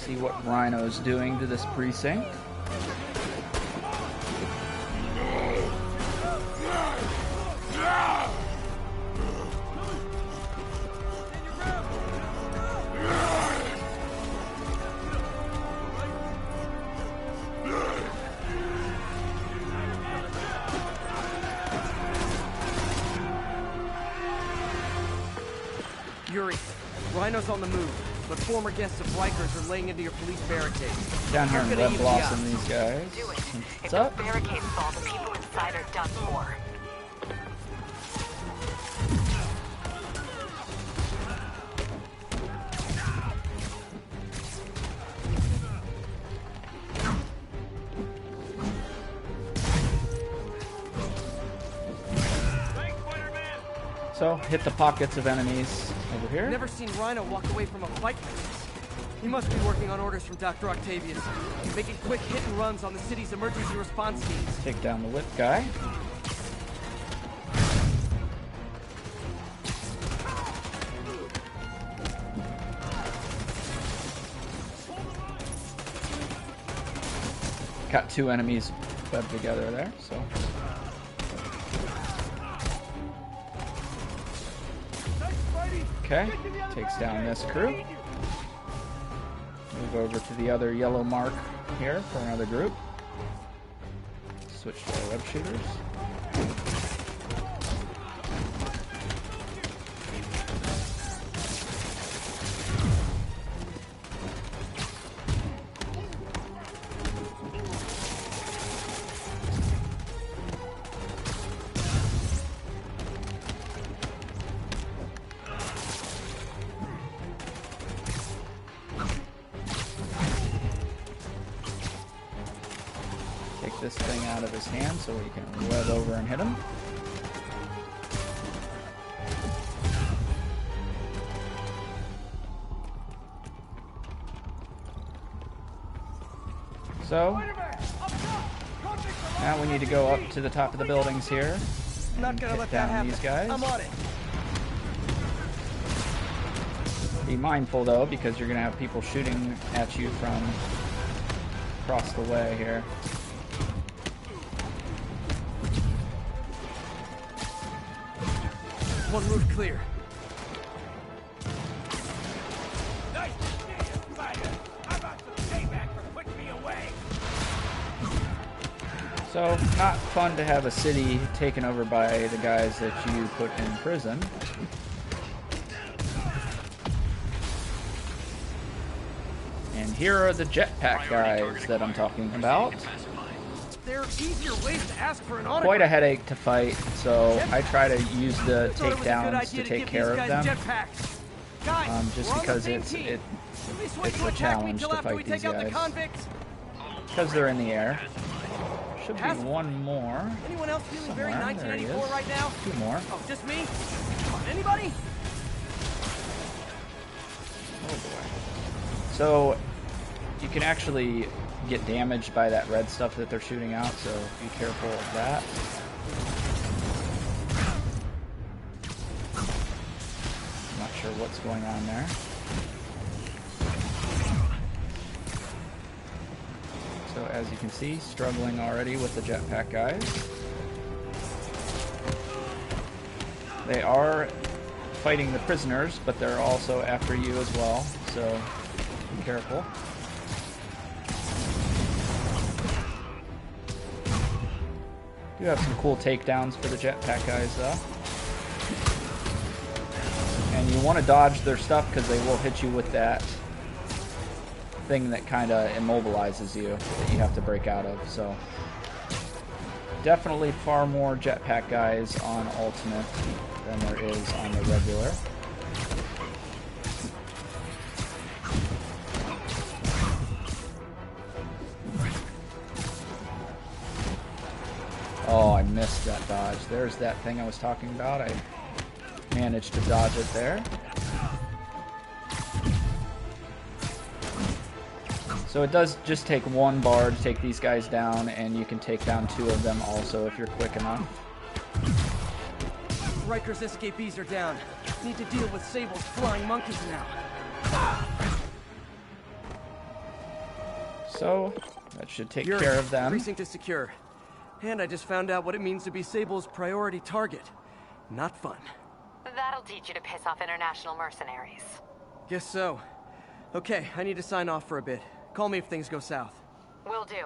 See what Rhino's doing to this precinct. Yuri, Rhino's on the move, but former guests of Rikers are laying into your police barricades. Down here in Red Blossom, these guys. Do it. What's If up? the barricades fall, the people inside are done for. So, hit the pockets of enemies over here. Never seen Rhino walk away from a fight like this. He must be working on orders from Dr. Octavius, making quick hit and runs on the city's emergency response teams. Take down the whip guy. Got two enemies webbed together there, so. Okay, takes down this crew. Move over to the other yellow mark here for another group. Switch to our web shooters. This thing out of his hand so we can web over and hit him. So now we need to go up to the top of the buildings here and Not gonna hit let that down happen. these guys. I'm on it. Be mindful though, because you're gonna have people shooting at you from across the way here. One roof clear. Nice to see you, Spider. How about some payback for putting me away? So, not fun to have a city taken over by the guys that you put in prison. And here are the jetpack guys that I'm talking about. There are easier ways to ask for an autograph. Quite a headache to fight, so I try to use the takedowns to take care of them. Just because it's a challenge to fight these guys. Because they're in the air. Should be one more. Anyone else feeling very somewhere. There he 1984 is. right now? Two more. Oh, just me? Come on, anybody? Oh boy. So you can actually get damaged by that red stuff that they're shooting out, so be careful of that. I'm not sure what's going on there. So as you can see, struggling already with the jetpack guys. They are fighting the prisoners, but they're also after you as well, so be careful. Do have some cool takedowns for the jetpack guys though. And you want to dodge their stuff because they will hit you with that thing that kind of immobilizes you that you have to break out of. So definitely far more jetpack guys on Ultimate than there is on the regular. Oh, I missed that dodge. There's that thing I was talking about. I managed to dodge it there. So it does just take one bar to take these guys down, and you can take down two of them also if you're quick enough. Riker's escapees are down. Need to deal with Sable's flying monkeys now. So, that should take Fury, care of them. Precinct is secure. And I just found out what it means to be Sable's priority target. Not fun. That'll teach you to piss off international mercenaries. Guess so. Okay, I need to sign off for a bit. Call me if things go south. Will do.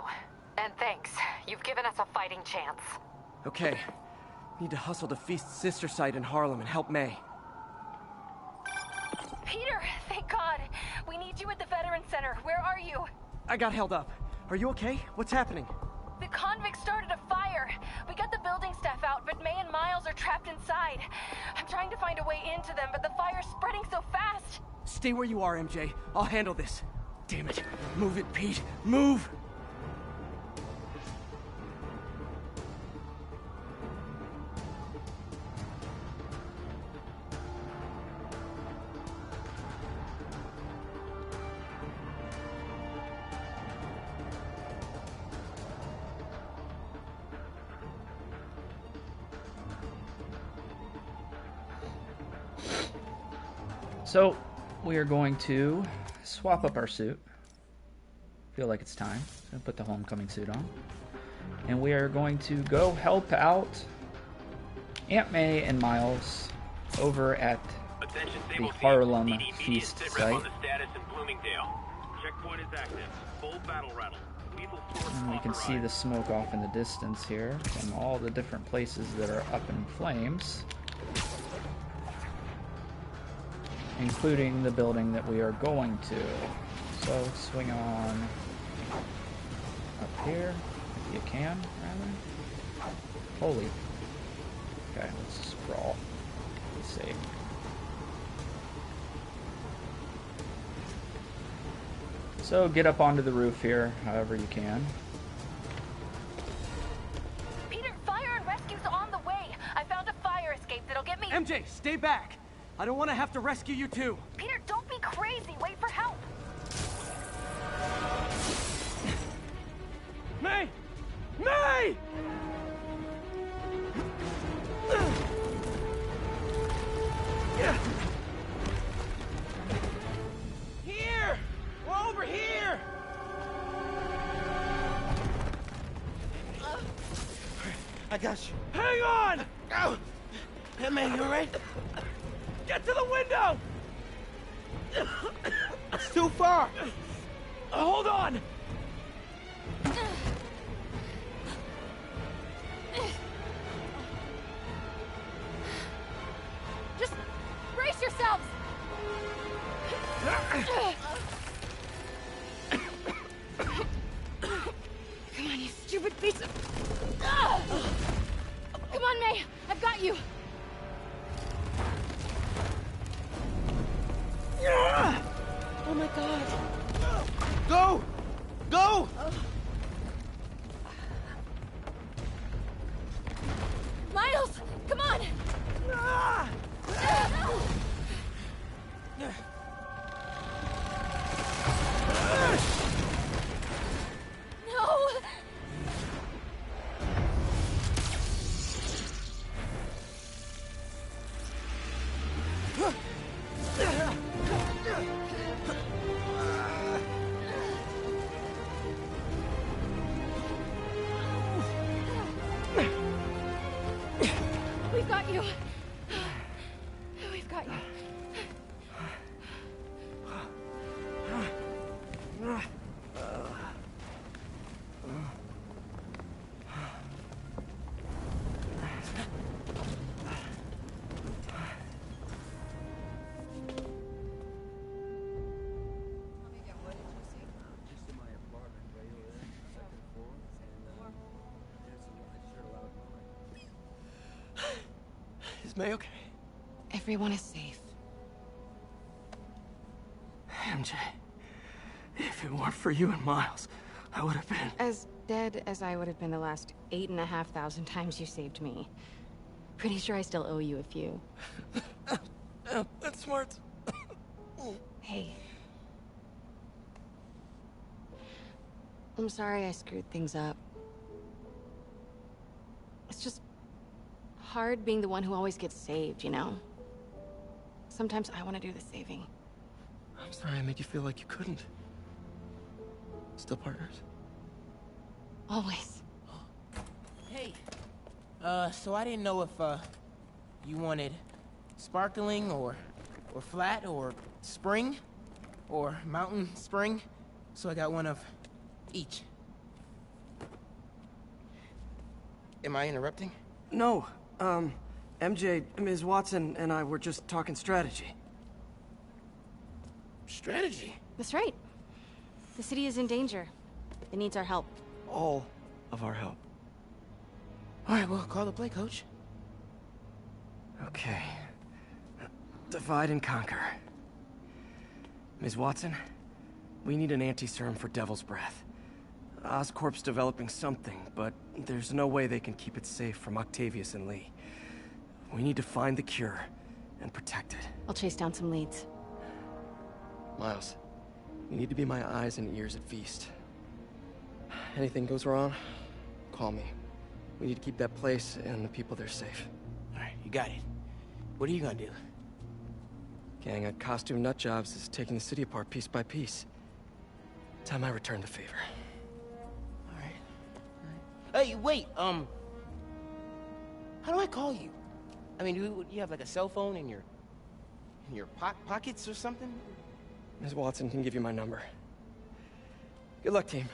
And thanks. You've given us a fighting chance. Okay. Need to hustle to Feast's sister site in Harlem and help May. Peter, thank God. We need you at the Veterans Center. Where are you? I got held up. Are you okay? What's happening? The convicts started a fire. We got the building staff out, but May and Miles are trapped inside. I'm trying to find a way into them, but the fire's spreading so fast. Stay where you are, MJ. I'll handle this. Damn it. Move it, Pete. Move! So, we are going to swap up our suit. Feel like it's time. Gonna put the homecoming suit on. And we are going to go help out Aunt May and Miles over at the Harlem Feast site. And we can see the smoke off in the distance here from all the different places that are up in flames, including the building that we are going to. So swing on up here, if you can, rather. Holy. Okay, let's sprawl. Let's see. So get up onto the roof here, however you can. Peter, fire and rescue's on the way. I found a fire escape that'll get me... MJ, stay back! I don't want to have to rescue you too. Peter, don't be crazy. Wait for help. May! May! Here! We're over here! I got you. Hang on! Oh. Hey, man, you alright? Get to the window! It's too far! Hold on! Just brace yourselves. Come on, you stupid piece of... Come on, May. I've got you. Oh my God. Go! Go! Miles, come on. No. We've got you. We've got you. Is May okay? Everyone is safe. MJ, if it weren't for you and Miles, I would have been... As dead as I would have been the last 8,500 times you saved me. Pretty sure I still owe you a few. That's smart. Hey. I'm sorry I screwed things up. It's just hard being the one who always gets saved, you know? Sometimes I want to do the saving. I'm sorry I made you feel like you couldn't. Still partners? Always. Hey, so I didn't know if, you wanted sparkling or flat or spring or mountain spring. So I got one of each. Am I interrupting? No, MJ, Ms. Watson and I were just talking strategy. Strategy? That's right. The city is in danger. It needs our help. All of our help. All right, well, call the play, coach. Okay. Divide and conquer. Ms. Watson, we need an anti-serum for Devil's Breath. Oscorp's developing something, but there's no way they can keep it safe from Octavius and Lee. We need to find the cure and protect it. I'll chase down some leads. Miles, you need to be my eyes and ears at Feast. Anything goes wrong, call me. We need to keep that place and the people there safe. All right, you got it. What are you gonna do? Gang at Costume Nutjobs is taking the city apart piece by piece. Time I return the favor. All right. Hey, wait, how do I call you? I mean, you have like a cell phone in your pockets or something? Ms. Watson can give you my number. Good luck, team.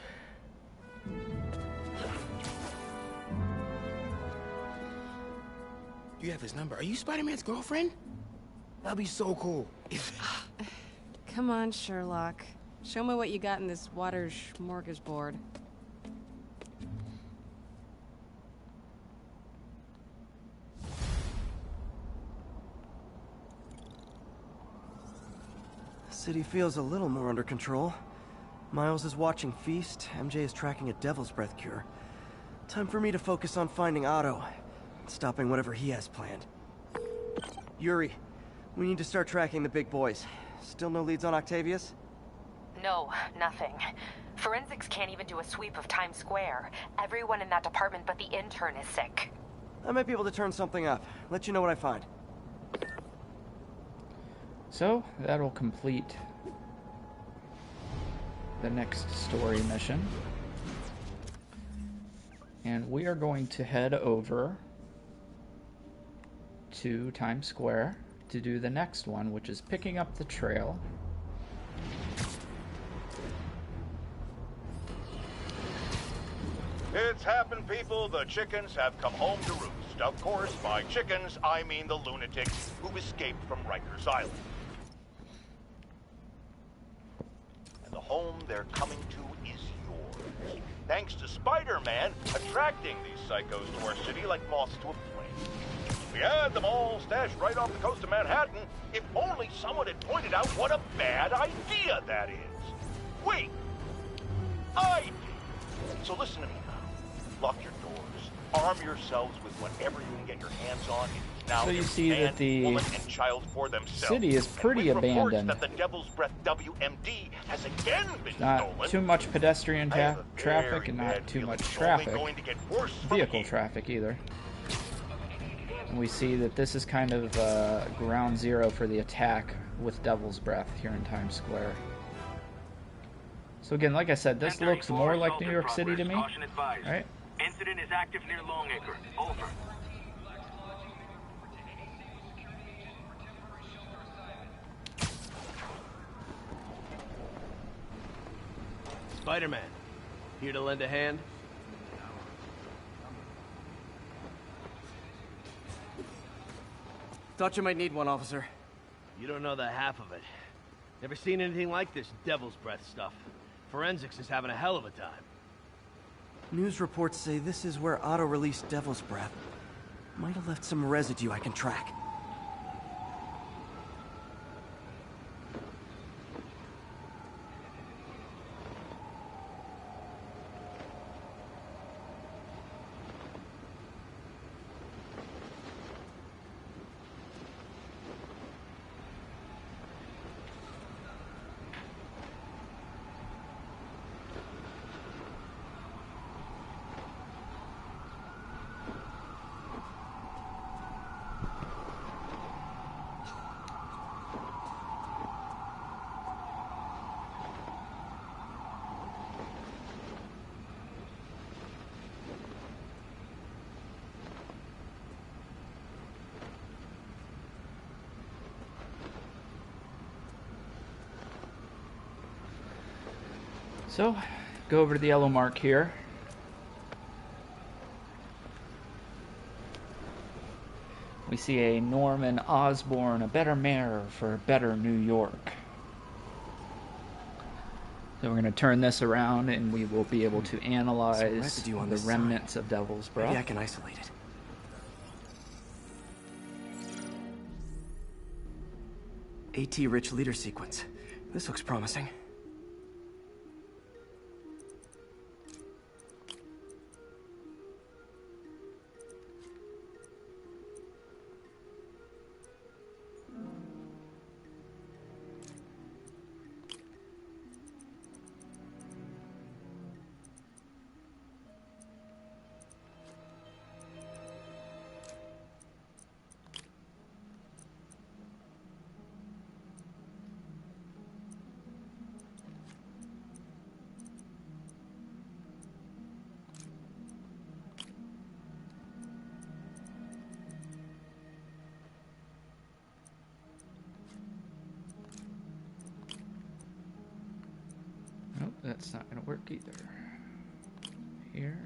You have his number. Are you Spider-Man's girlfriend? That'd be so cool. Come on, Sherlock. Show me what you got in this water smorgasbord. The city feels a little more under control. Miles is watching Feast, MJ is tracking a Devil's Breath cure. Time for me to focus on finding Otto, and stopping whatever he has planned. Yuri, we need to start tracking the big boys. Still no leads on Octavius? No, nothing. Forensics can't even do a sweep of Times Square. Everyone in that department but the intern is sick. I might be able to turn something up. Let you know what I find. So, that'll complete the next story mission. And we are going to head over to Times Square to do the next one, which is picking up the trail. It's happened, people. The chickens have come home to roost. Of course, by chickens, I mean the lunatics who escaped from Rikers Island. And the home they're coming to is yours. Thanks to Spider-Man attracting these psychos to our city like moths to a flame. We had them all stashed right off the coast of Manhattan, if only someone had pointed out what a bad idea that is. Wait, I did. So listen to me now. Lock your doors. Arm yourselves with whatever you can get your hands on. Now so you see that the woman and child for themselves. City is pretty abandoned. That the Devil's Breath WMD has again been not stolen. Too much pedestrian traffic and not too much traffic. Vehicle traffic either. And we see that this is kind of ground zero for the attack with Devil's Breath here in Times Square. So again, like I said, this looks more like New York City to me. Right? Incident is active near Longacre. Over. Spider-Man, here to lend a hand? Thought you might need one, officer. You don't know the half of it. Never seen anything like this Devil's Breath stuff. Forensics is having a hell of a time. News reports say this is where Otto released Devil's Breath. Might have left some residue I can track. So, go over to the yellow mark here. We see a Norman Osborn, a better mayor for a better New York. So we're going to turn this around and we will be able to analyze the remnants of Devil's Breath. Maybe I can isolate it. AT-rich leader sequence. This looks promising. Nope, that's not going to work either. Here.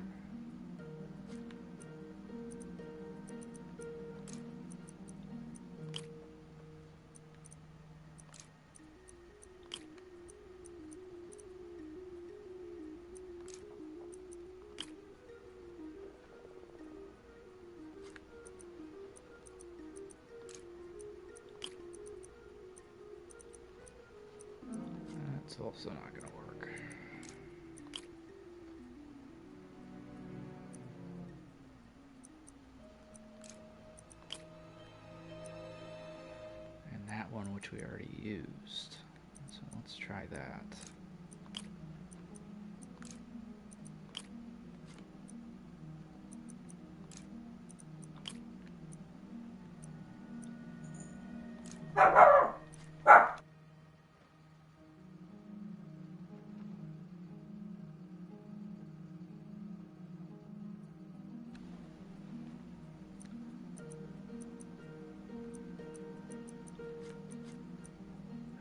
That's also not going to work. And that one, which we already used. So let's try that.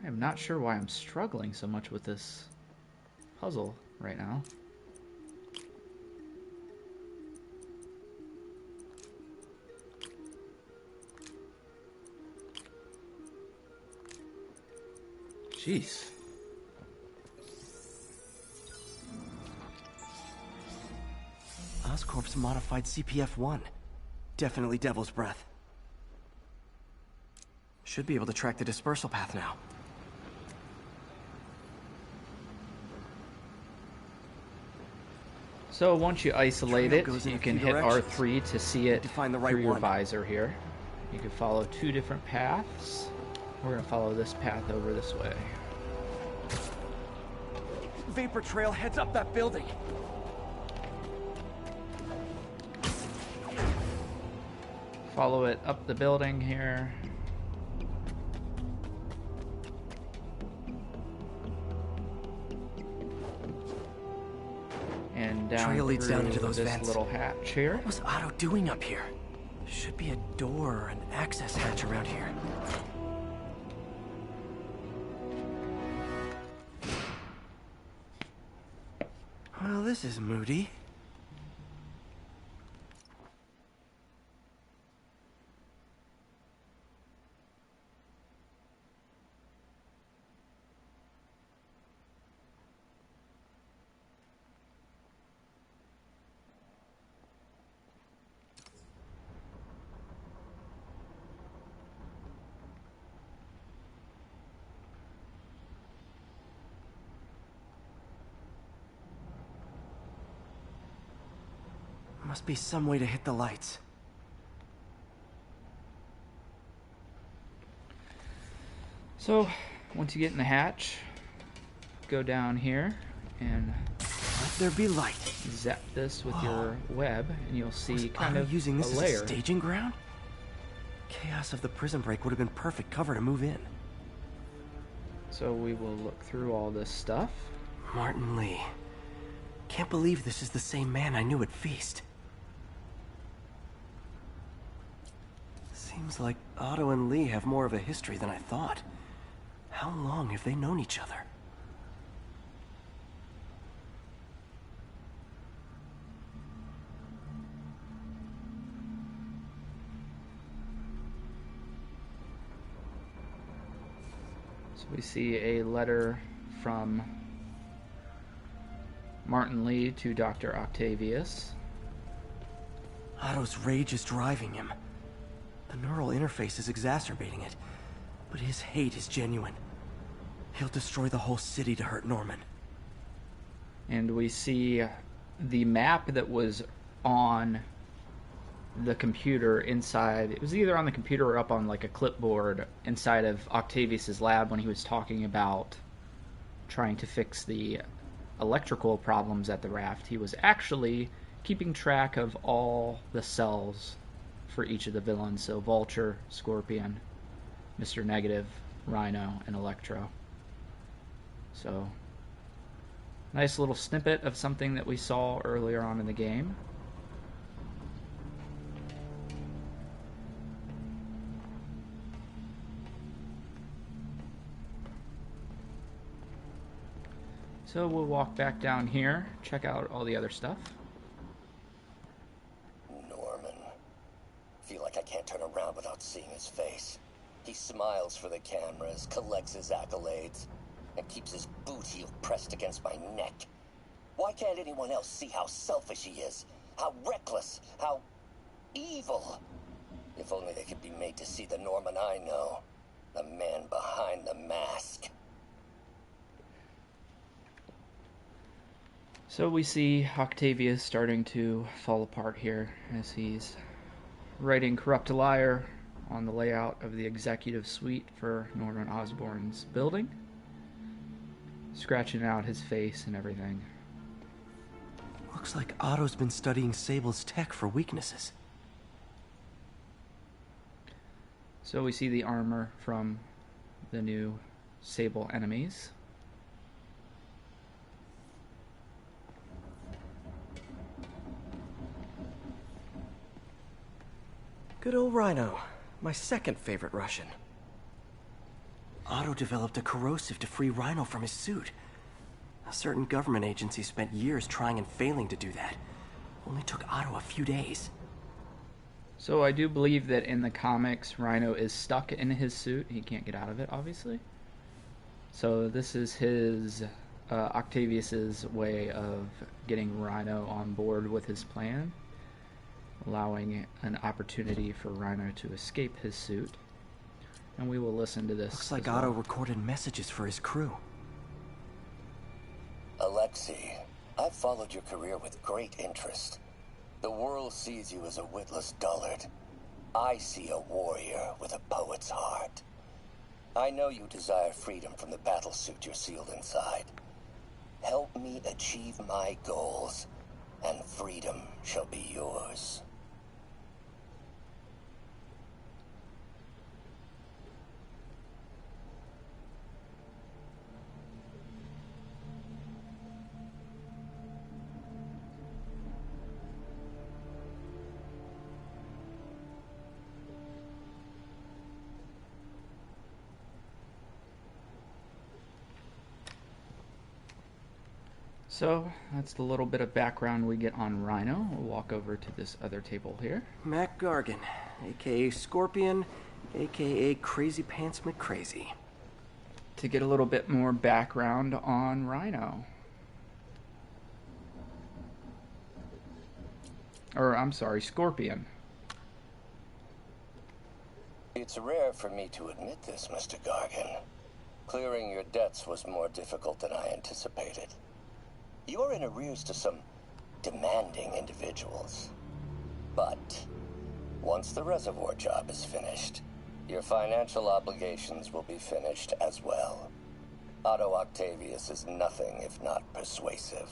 I'm not sure why I'm struggling so much with this puzzle right now. Jeez. Oscorp's modified CPF-1. Definitely Devil's Breath. Should be able to track the dispersal path now. So once you isolate it, you can hit R3 to see it through your visor here. You can follow two different paths. We're going to follow this path over this way. Vapor trail heads up that building. Follow it up the building here. And down trail leads down into those this vents. Little hatch here. What was Otto doing up here? Should be a door or an access hatch around here. Well, this is moody. Must be some way to hit the lights. So, once you get in the hatch, go down here and let there be light. Zap this with your web, and you'll see kind of using this a layer. As a staging ground? Chaos of the prison break would have been perfect cover to move in. So we will look through all this stuff. Martin Lee. Can't believe this is the same man I knew at Feast. Seems like Otto and Lee have more of a history than I thought. How long have they known each other? So we see a letter from Martin Lee to Dr. Octavius. Otto's rage is driving him. The neural interface is exacerbating it, but his hate is genuine. He'll destroy the whole city to hurt Norman. And we see the map that was on the computer inside. It was either on the computer or up on like a clipboard inside of Octavius's lab when he was talking about trying to fix the electrical problems at the raft. He was actually keeping track of all the cells for each of the villains. So Vulture, Scorpion, Mr. Negative, Rhino, and Electro. So nice little snippet of something that we saw earlier on in the game. So we'll walk back down here, check out all the other stuff. Norman. Feel like I can't turn around without seeing his face. He smiles for the cameras, collects his accolades, and keeps his boot heel pressed against my neck. Why can't anyone else see how selfish he is? How reckless? How evil? If only they could be made to see the Norman I know. The man behind the mask. So we see Octavius starting to fall apart here as he's writing Corrupt Liar on the layout of the executive suite for Norman Osborn's building. Scratching out his face and everything. Looks like Otto's been studying Sable's tech for weaknesses. So we see the armor from the new Sable enemies. Good old Rhino, my second favorite Russian. Otto developed a corrosive to free Rhino from his suit. A certain government agency spent years trying and failing to do that. Only took Otto a few days. So I do believe that in the comics, Rhino is stuck in his suit. He can't get out of it, obviously. So this is his, Octavius's way of getting Rhino on board with his plan, allowing an opportunity for Rhino to escape his suit. And we will listen to this. Looks like Otto recorded messages for his crew. Alexei, I've followed your career with great interest. The world sees you as a witless dullard. I see a warrior with a poet's heart. I know you desire freedom from the battlesuit you're sealed inside. Help me achieve my goals, and freedom shall be yours. So that's the little bit of background we get on Rhino. We'll walk over to this other table here. Mac Gargan, aka Scorpion, aka Crazy Pants McCrazy. To get a little bit more background on Rhino. Or, I'm sorry, Scorpion. It's rare for me to admit this, Mr. Gargan. Clearing your debts was more difficult than I anticipated. You're in arrears to some demanding individuals. But once the reservoir job is finished, your financial obligations will be finished as well. Otto Octavius is nothing if not persuasive.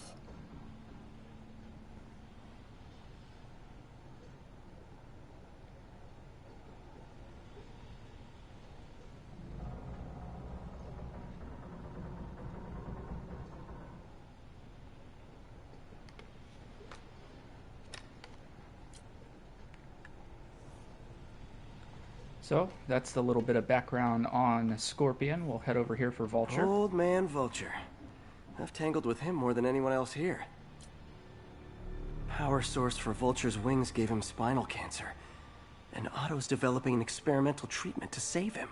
So, that's the little bit of background on Scorpion. We'll head over here for Vulture. Old man Vulture. I've tangled with him more than anyone else here. Power source for Vulture's wings gave him spinal cancer, and Otto's developing an experimental treatment to save him.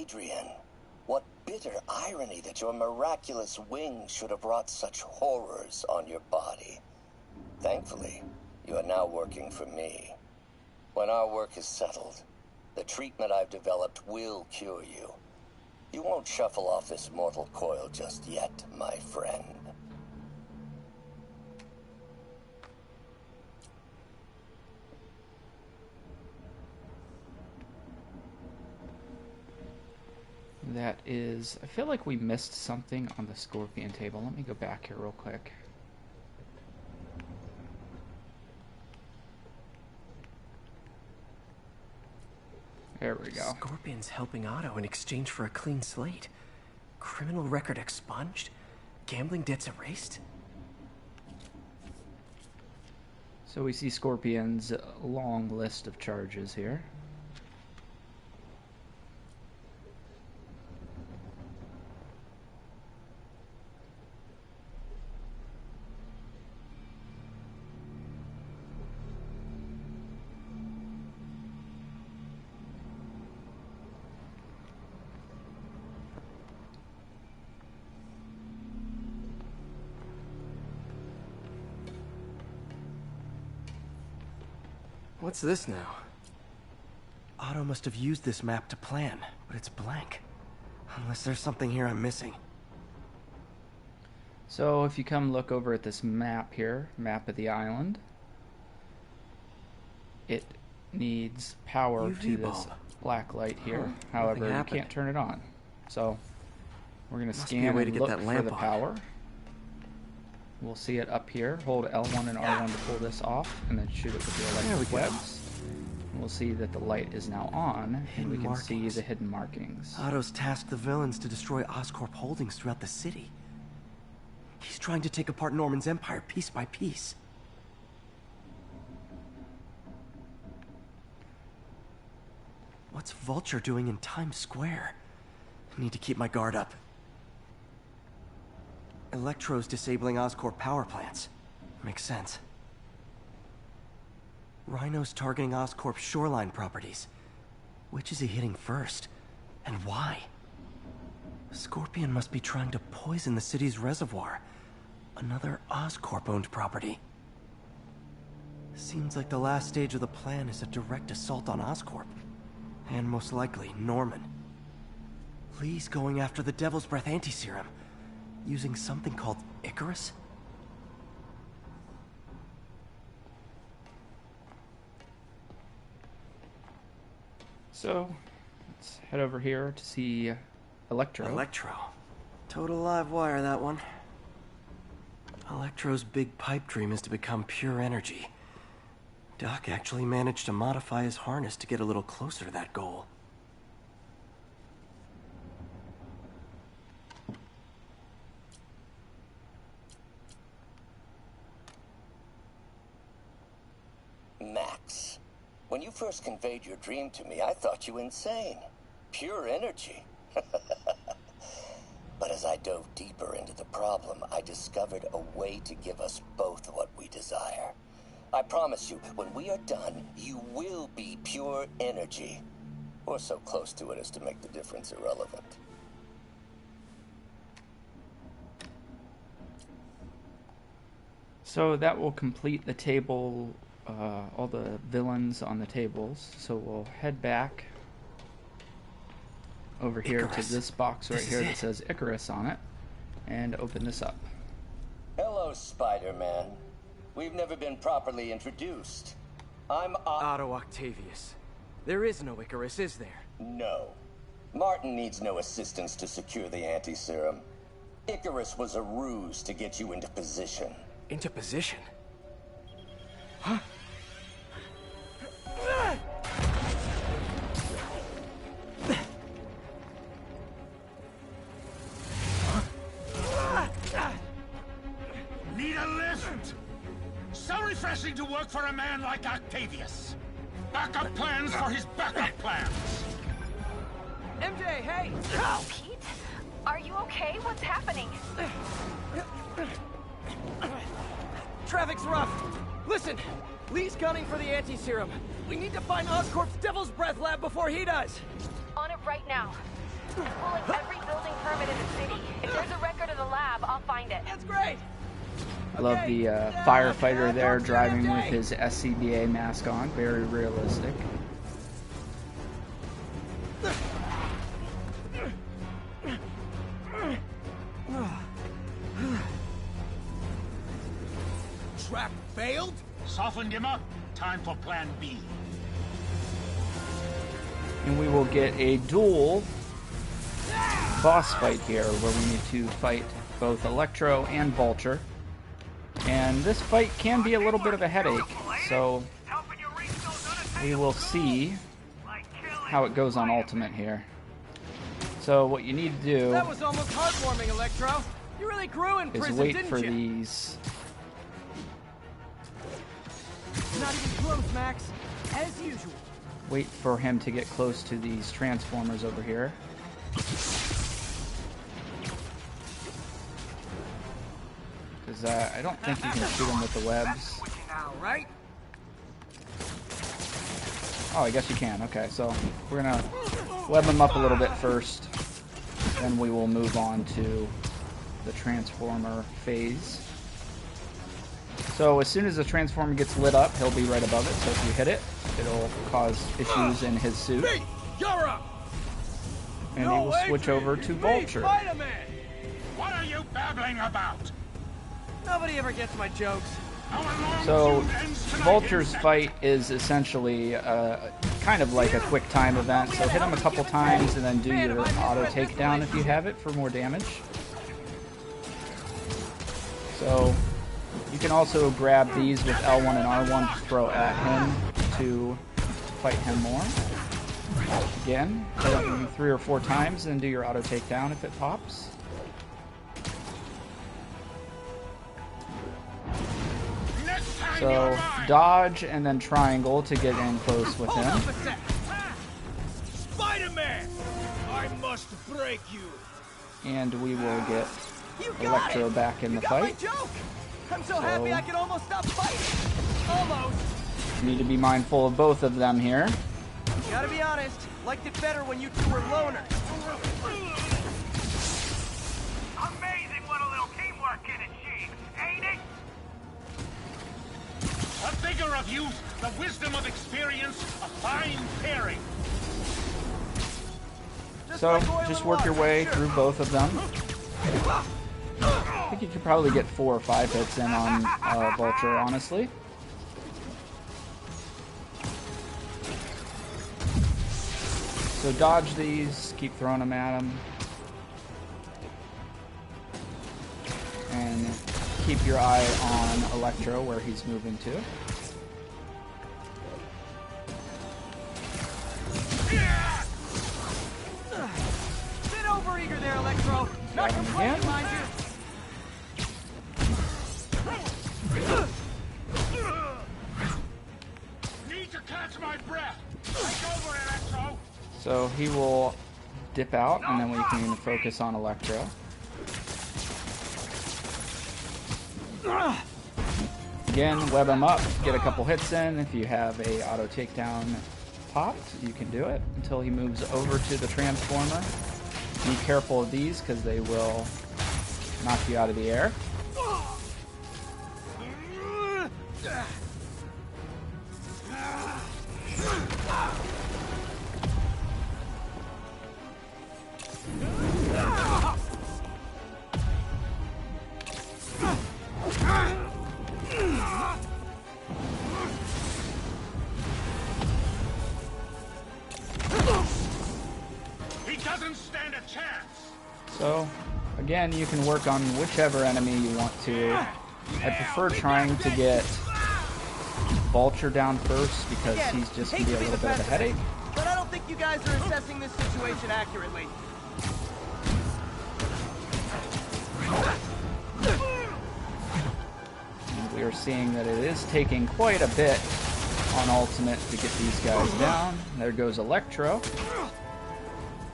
Adrian. What bitter irony that your miraculous wings should have wrought such horrors on your body. Thankfully, you are now working for me. When our work is settled, the treatment I've developed will cure you. You won't shuffle off this mortal coil just yet, my friend. That is... I feel like we missed something on the Scorpion table. Let me go back here real quick. There we go. Scorpion's helping Otto in exchange for a clean slate. Criminal record expunged? Gambling debts erased? So we see Scorpion's long list of charges here. What's this now? Otto must have used this map to plan, but it's blank. Unless there's something here I'm missing. So if you come look over at this map here, map of the island, it needs power UV to bulb. this black light here. Huh, However, nothing you happened. can't turn it on. So we're going to Must be a scan way and to get look that for lamp the on. power. We'll see it up here. Hold L1 and R1 to pull this off, and then shoot it with the There we electric go. webs. And we'll see that the light is now on, and we can see markings. the hidden markings. Otto's tasked the villains to destroy Oscorp holdings throughout the city. He's trying to take apart Norman's empire piece by piece. What's Vulture doing in Times Square? I need to keep my guard up. Electro's disabling Oscorp power plants. Makes sense. Rhino's targeting Oscorp's shoreline properties. Which is he hitting first? And why? Scorpion must be trying to poison the city's reservoir. Another Oscorp-owned property. Seems like the last stage of the plan is a direct assault on Oscorp. And most likely, Norman. Lee's going after the Devil's Breath anti-serum. Using something called Icarus? So, let's head over here to see Electro. Electro. Total live wire, that one. Electro's big pipe dream is to become pure energy. Doc actually managed to modify his harness to get a little closer to that goal. Max, when you first conveyed your dream to me, I thought you insane. Pure energy. But as I dove deeper into the problem, I discovered a way to give us both what we desire. I promise you, when we are done, you will be pure energy. Or so close to it as to make the difference irrelevant. So that will complete the table, all the villains on the tables. So we'll head back over here Icarus. to this box right here that says Icarus on it, and open this up. Hello, Spider-Man. We've never been properly introduced. I'm Otto Octavius. There is no Icarus, is there? No. Martin needs no assistance to secure the anti-serum. Icarus was a ruse to get you into position. Into position? Huh? Need a lift? So refreshing to work for a man like Octavius. Backup plans for his backup plans. MJ, hey! Pete? Are you okay? What's happening? Traffic's rough. Listen, Lee's gunning for the anti-serum. We need to find Oscorp's Devil's Breath lab before he does. On it right now. We're like every building permit in the city. If there's a record of the lab, I'll find it. That's great. Love the firefighter there driving with his SCBA mask on. Very realistic. Trap failed? Softened him up. Time for plan B. And we will get a duel boss fight here where we need to fight both Electro and Vulture. And this fight can be a little bit of a headache, so we will see how it goes on Ultimate here. So what you need to do That was almost heartwarming, Electro. You really grew in is prison, wait didn't for you? these. Not even close, Max. As usual. Wait for him to get close to these transformers over here. Because I don't think you can shoot them with the webs. Right? Oh, I guess you can. Okay, so we're gonna web them up a little bit first, then we will move on to the transformer phase. So as soon as the transformer gets lit up, he'll be right above it. So if you hit it, it'll cause issues in his suit. You're up. And he will switch over to Vulture. Spider-Man. What are you babbling about? Nobody ever gets my jokes. So Vulture's Fight is essentially kind of like a quick time event. So hit him a couple times and then do your auto takedown if you have it for more damage. So you can also grab these with L1 and R1 to throw at him to fight him more. Again, hit him 3 or 4 times and do your auto takedown if it pops. So dodge and then triangle to get in close with him. Spider-Man! I must break you. And we will get Electro back in the fight. I'm so happy I can almost stop fighting. Almost. Need to be mindful of both of them here. Gotta be honest, liked it better when you two were loners. Amazing what a little teamwork can achieve, ain't it? A vigor of youth, the wisdom of experience, a fine pairing. So just work your way through both of them. I think you could probably get 4 or 5 hits in on Vulture, honestly. So dodge these, keep throwing them at him. And keep your eye on Electro, where he's moving to. Bit overeager there, Electro. Not complaining, mind you. Need to catch my breath. Take over, Electro. So he will dip out, and then we can focus on Electro. Again, web him up, get a couple hits in. If you have a auto takedown popped, you can do it until he moves over to the transformer. Be careful of these because they will knock you out of the air. He doesn't stand a chance. So, again, you can work on whichever enemy you want to. I prefer trying to get Vulture down first because he's just going to be a little bit of a headache. But I don't think you guys are assessing this situation accurately. And we are seeing that it is taking quite a bit on Ultimate to get these guys down. There goes Electro.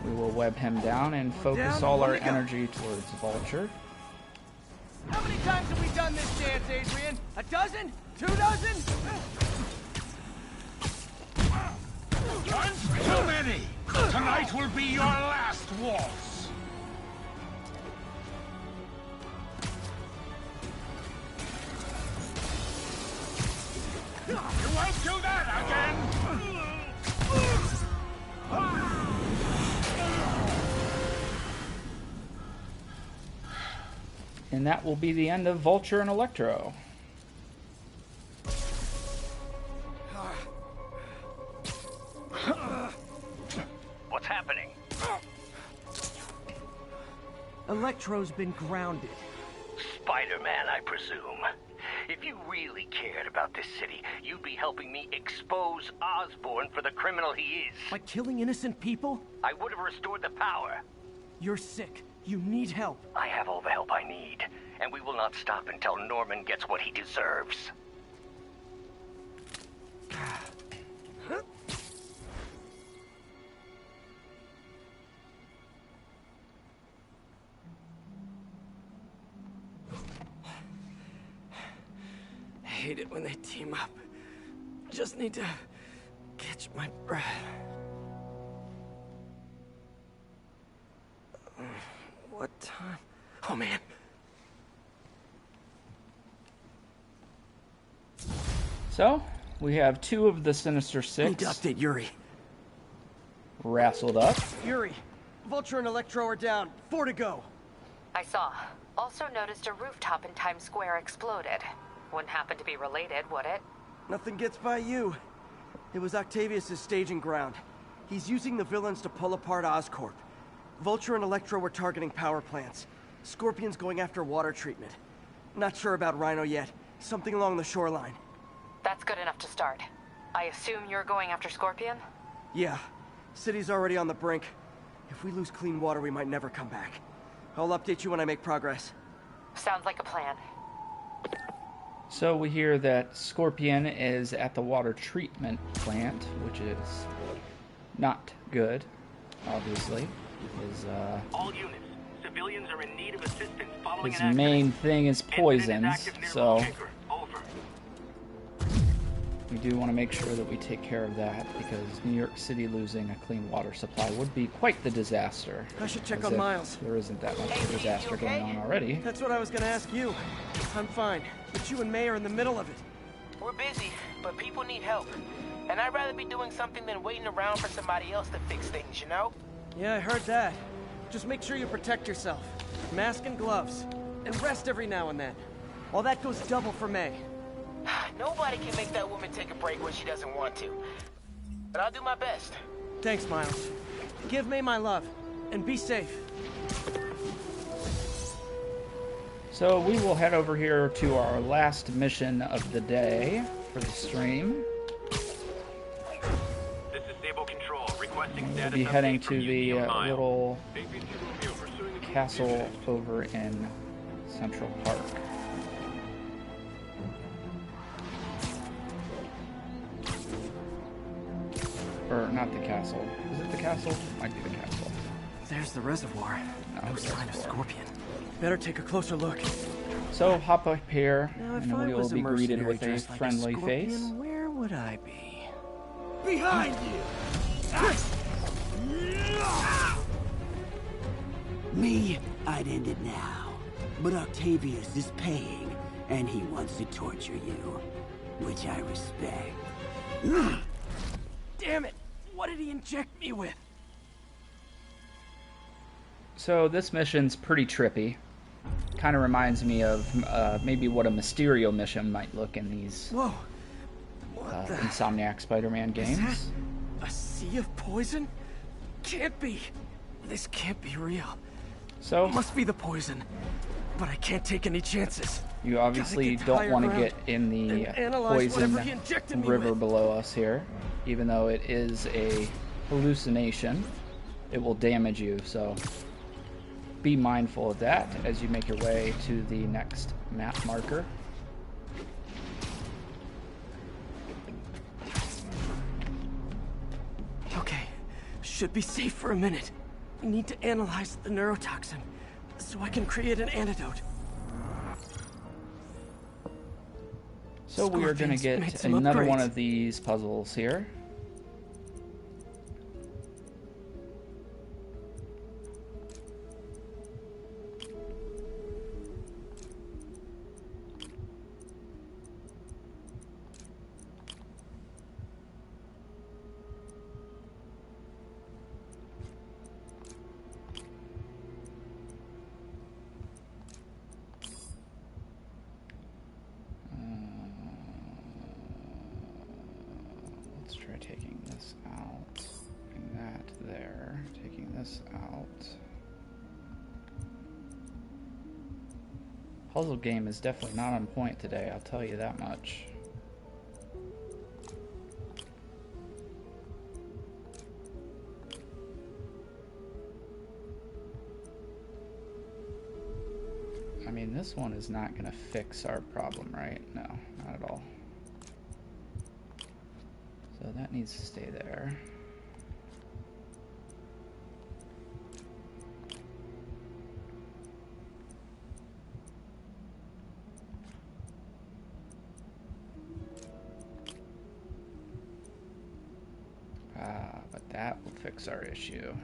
We will web him down and focus all our energy towards Vulture. How many times have we done this dance, Adrian? A dozen? 2 dozen? Once too many. Tonight will be your last was. You won't do that again! And that will be the end of Vulture and Electro. What's happening? Electro's been grounded. Spider-Man, I presume. If you really cared about this city, you'd be helping me expose Osborn for the criminal he is. By killing innocent people? I would have restored the power. You're sick. You need help. I have all the help I need, and we will not stop until Norman gets what he deserves. I hate it when they team up. Just need to catch my breath. What time? Oh, man. So, we have two of the Sinister Six. Need to update Yuri. Wrestled up. Yuri, Vulture and Electro are down. 4 to go. I saw. Also noticed a rooftop in Times Square exploded. Wouldn't happen to be related, would it? Nothing gets by you. It was Octavius' staging ground. He's using the villains to pull apart Oscorp. Vulture and Electro were targeting power plants. Scorpion's going after water treatment. Not sure about Rhino yet. Something along the shoreline. That's good enough to start. I assume you're going after Scorpion? Yeah. City's already on the brink. If we lose clean water, we might never come back. I'll update you when I make progress. Sounds like a plan. So we hear that Scorpion is at the water treatment plant, which is not good, obviously. All units, civilians are in need of assistance following His main thing is poisons, so we do want to make sure that we take care of that, because New York City losing a clean water supply would be quite the disaster. I should check on Miles. There isn't that much of a disaster going on already. That's what I was gonna ask you. I'm fine, but you and May are in the middle of it. We're busy, but people need help. And I'd rather be doing something than waiting around for somebody else to fix things, you know? Yeah, I heard that. Just make sure you protect yourself. Mask and gloves. And rest every now and then. All that goes double for May. Nobody can make that woman take a break when she doesn't want to. But I'll do my best. Thanks, Miles. Give May my love. And be safe. So we will head over here to our last mission of the day for the stream. This is Stable Control. Requesting We'll be heading to the little castle over in Central Park. Or not the castle. Is it the castle? Might be the castle. There's the reservoir. No sign of Scorpion. Better take a closer look. So hop up here, Now, if and I we will was a be greeted mercenary with a dressed like friendly Scorpion, face. Where would I be? Behind you! Me, I'd end it now. But Octavius is paying, and he wants to torture you, which I respect. Damn it! What did he inject me with? So this mission's pretty trippy. Kind of reminds me of maybe what a Mysterio mission might look in these Whoa! What the? Insomniac Spider-Man games. Is that a sea of poison? Can't be. This can't be real. So it must be the poison. But I can't take any chances. You obviously don't want to get in the poison river below us here, even though it is a hallucination. It will damage you, so be mindful of that as you make your way to the next map marker. Okay, should be safe for a minute. Need to analyze the neurotoxin so I can create an antidote. So we are going to get another one of these puzzles here. try taking this out. Putting that there. Taking this out. Puzzle game is definitely not on point today, I'll tell you that much. I mean, this one is not going to fix our problem, right? No, not at all. So that needs to stay there. But that will fix our issue.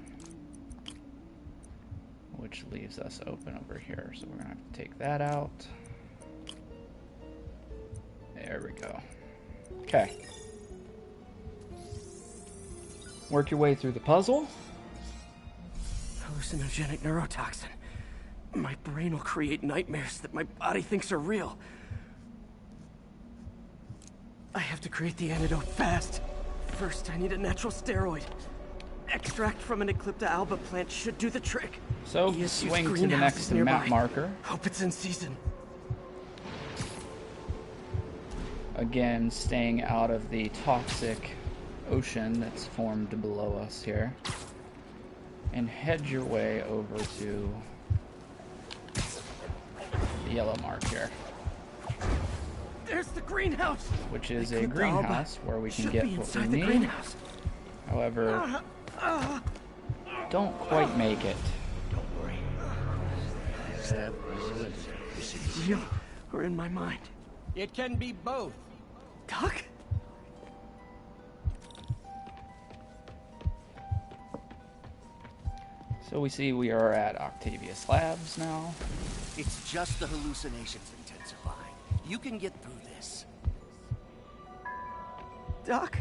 Which leaves us open over here. So we're gonna have to take that out. There we go. Okay. Work your way through the puzzle. Hallucinogenic neurotoxin. My brain will create nightmares that my body thinks are real. I have to create the antidote fast. First, I need a natural steroid. Extract from an Eclipta alba plant should do the trick. So, swing to the next map marker. Hope it's in season. Again, staying out of the toxic ocean that's formed below us here. And head your way over to the yellow mark here. There's the greenhouse! Which is a greenhouse where we can get what we need. However, don't quite make it. Don't worry. Is it real or in my mind? It can be both. Doc? So we see we are at Octavius Labs now. It's just the hallucinations intensifying. You can get through this. Doc?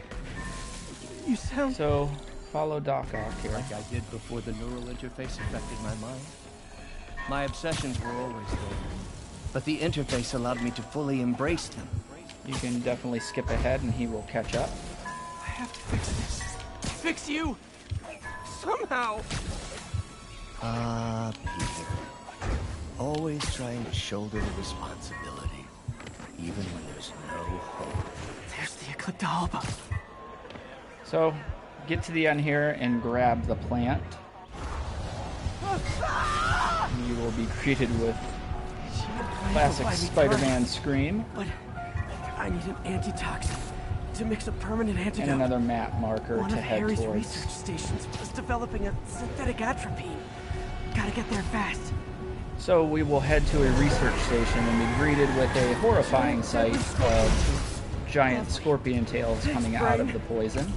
You sound... So, follow Doc off here. Like I did before the neural interface affected my mind. My obsessions were always there, but the interface allowed me to fully embrace them. You can definitely skip ahead and he will catch up. I have to fix this. Fix you! Somehow! Peter. Always trying to shoulder the responsibility, even when there's no hope. There's the Eclipta alba. So, get to the end here and grab the plant. You will be greeted with classic Spider-Man scream. But I need an antitoxin to mix a permanent antidote. And another map marker to head Harry's towards. research stations was developing a synthetic atropine. Gotta get there fast. So we will head to a research station and be greeted with a horrifying sight of giant scorpion tails coming out of the poison.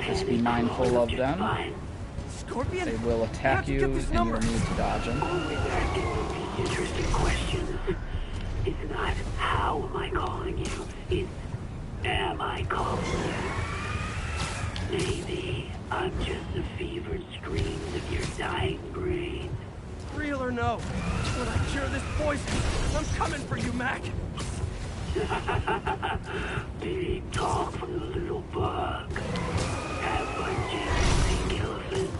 Just be mindful of them. Scorpion? They will attack you and you'll need to dodge them. The interesting question is not how am I calling you, it's am I calling you? Maybe I'm just the fevered screams of your dying brain. Real or no, when I cure this poison, I'm coming for you, Mac. Big talk from the little bug. Have fun, Jim, elephant.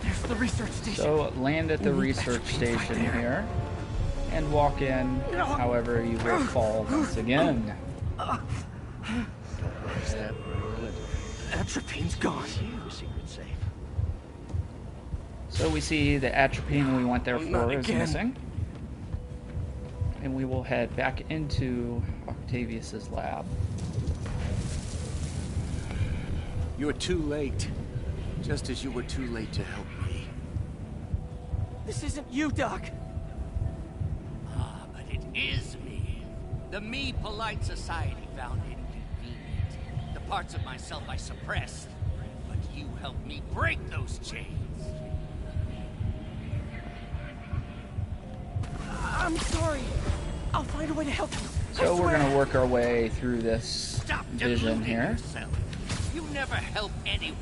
There's the research station. So land at the research station here and walk in. However, you will fall once again. Atropine's gone. Secret safe. So we see the atropine we went there for is missing. And we will head back into Octavius's lab. You're too late. Just as you were too late to help me. This isn't you, Doc. Ah, but it is me. The me polite society found inconvenient. The parts of myself I suppressed. But you helped me break those chains. I'm sorry. I'll find a way to help you. So we're going to work our way through this vision here. Yourself. You never help anyone.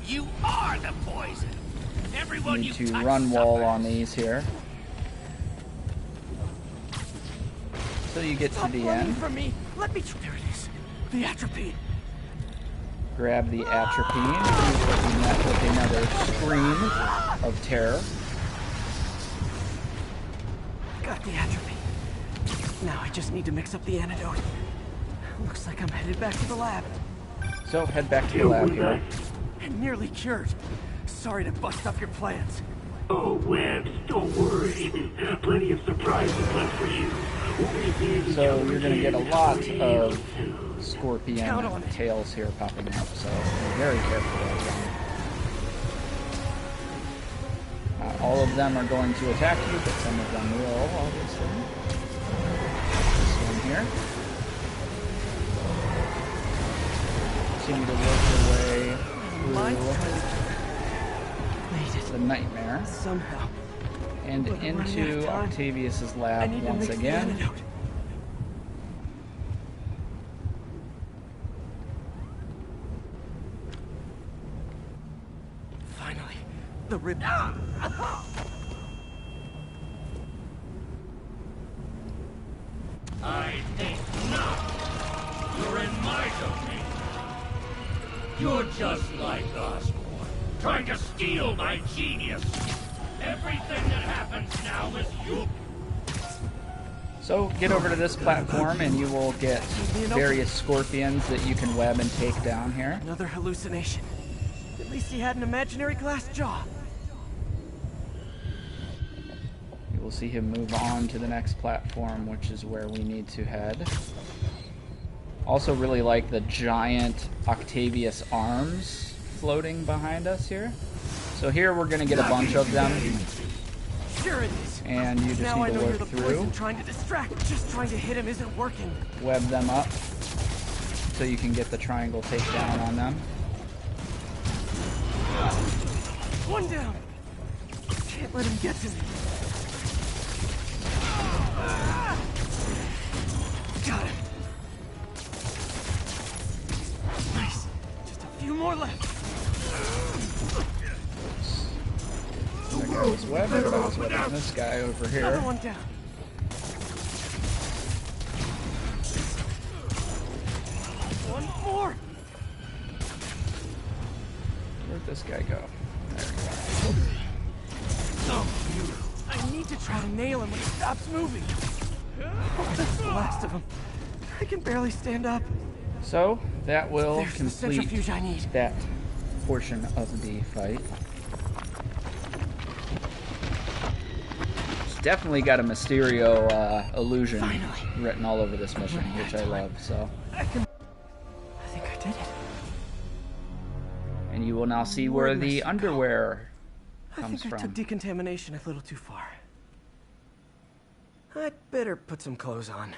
You are the poison. Everyone Need you to touch run wall suffers. on these here. until you get to the end. From me. Let me. There it is. The atropine. Grab the atropine. You will be met with another scream of terror. Got the atropine. Now I just need to mix up the antidote. Looks like I'm headed back to the lab. So head back to the lab here. And nearly cured. Sorry to bust up your plans. Oh, Webs, don't worry. Plenty of surprises left for you. So you're going to get a lot of scorpion tails here popping up, so be very careful of them. Not all of them are going to attack you, but some of them will, obviously. This one here. Continue to work your way through the nightmare. Somehow. And into Octavius's lab once again. Finally, the rib. I think not. You're in my domain. You're just like Osborn, trying to steal my genius. Everything that happens now is you. So get over to this platform and you will get various scorpions that you can web and take down here. Another hallucination. At least he had an imaginary glass jaw. You will see him move on to the next platform, which is where we need to head. Also really like the giant Octavius arms floating behind us here. So here we're going to get a bunch of them. Sure it is. And you just now need to work through. Trying to distract. Just trying to hit him isn't working. Web them up so you can get the triangle takedown on them. One down. Can't let him get to me. Got him. Nice. Just a few more left. That guy was webbing, but I was webbing this guy over here. Another one down. One more. Where'd this guy go? There we go. Oh, I need to try to nail him when he stops moving. Oh, that's the last of them. I can barely stand up. So that will There's the complete centrifuge I need. that portion of the fight. It's definitely got a Mysterio illusion written all over this mission, which I love. So. I think I did it. And you will now see where the underwear comes I think I from. took decontamination a little too far. I'd better put some clothes on.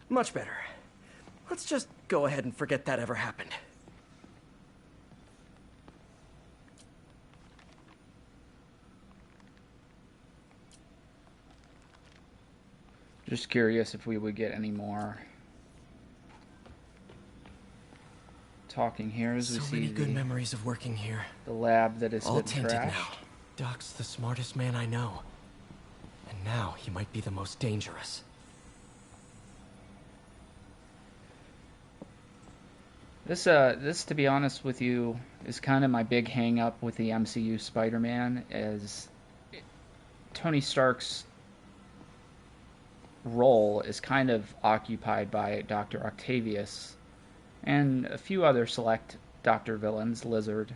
Much better. Let's just go ahead and forget that ever happened. Just curious if we would get any more talking here as we So see many good memories of working here. the lab that has All been tainted trashed. now. Doc's the smartest man I know. And now he might be the most dangerous. This, to be honest with you, is kind of my big hang-up with the MCU Spider-Man, is Tony Stark's role is kind of occupied by Dr. Octavius and a few other select Doctor villains, Lizard,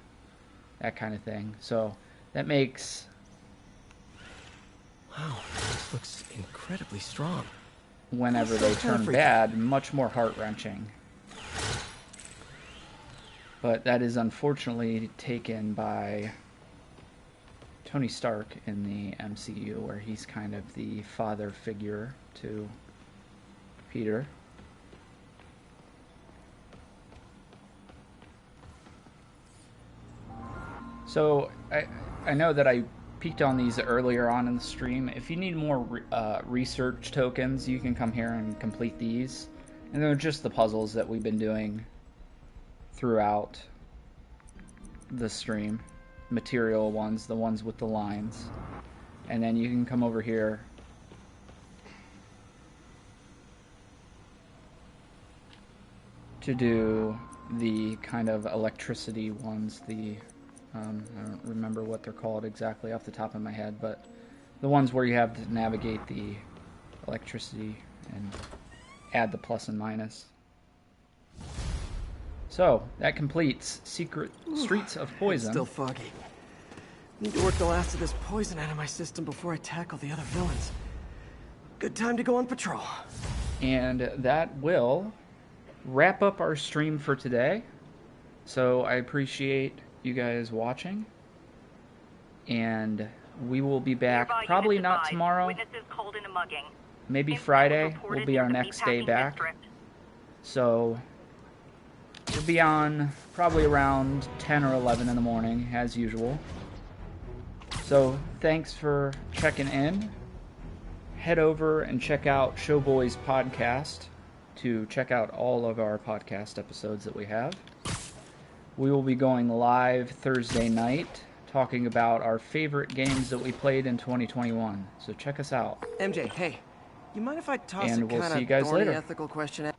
that kind of thing. So that makes... Wow, this looks incredibly strong. Whenever they turn bad, much more heart-wrenching. But that is unfortunately taken by Tony Stark in the MCU, where he's kind of the father figure to Peter. So I know that I peeked on these earlier on in the stream. If you need more research tokens, you can come here and complete these. And they're just the puzzles that we've been doing throughout the stream. Material ones, the ones with the lines. And then you can come over here to do the kind of electricity ones, the I don't remember what they're called exactly off the top of my head, but the ones where you have to navigate the electricity and add the plus and minus. So, that completes Secret Streets of Poison. It's still foggy. Need to work the last of this poison out of my system before I tackle the other villains. Good time to go on patrol. And that will wrap up our stream for today. So I appreciate you guys watching. And we will be back, probably not tomorrow. Maybe Friday will be our next day back. So we'll be on probably around 10 or 11 in the morning, as usual. So thanks for checking in. Head over and check out Showboy's podcast to check out all of our podcast episodes that we have. We will be going live Thursday night, talking about our favorite games that we played in 2021. So check us out. MJ, hey, you mind if I toss and a we'll kind see you of guys thorny later. ethical question at